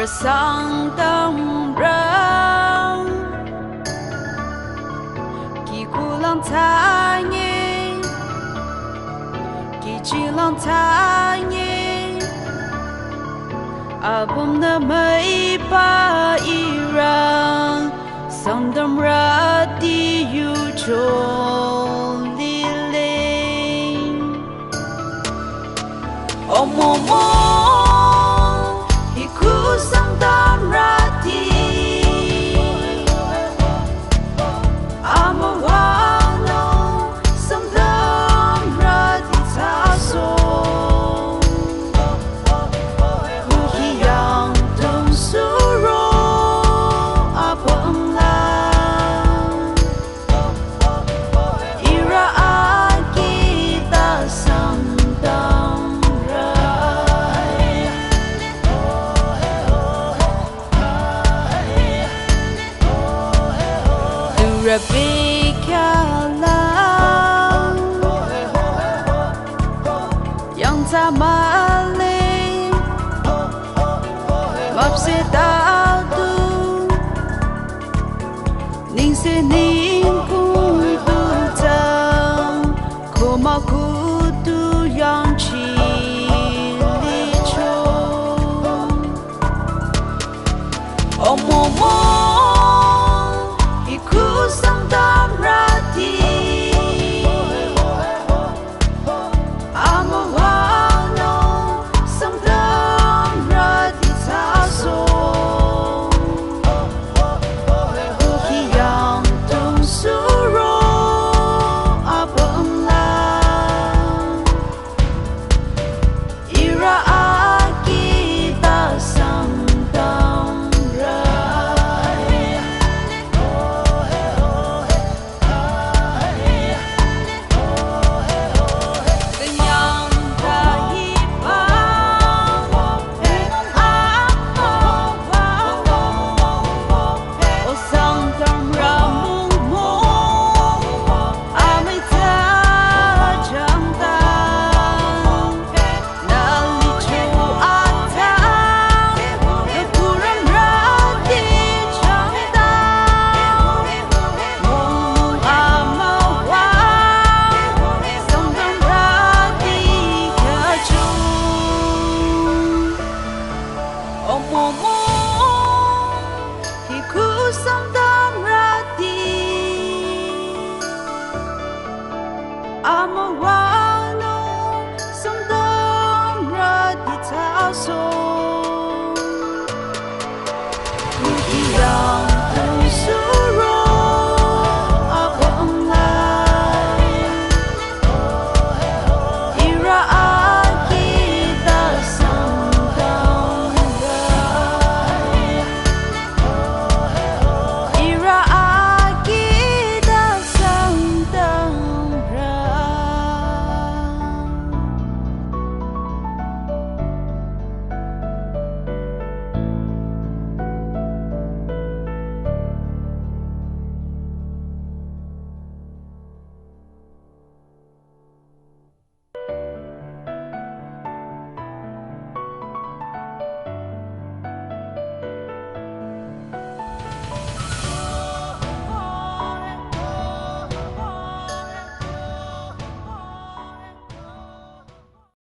SANGTAM rang kỳ kulang tanye kỳ chilang tanye abum na mai pa irang SANGTAM ra di yu chol li ling Mongmong iku SANGTAM ra di amawano SANGTAM ra di taso hukiyang tung suro apang lang ira kita SANGTAM Rabi kalang yang tamali mapse tao tu ning se ning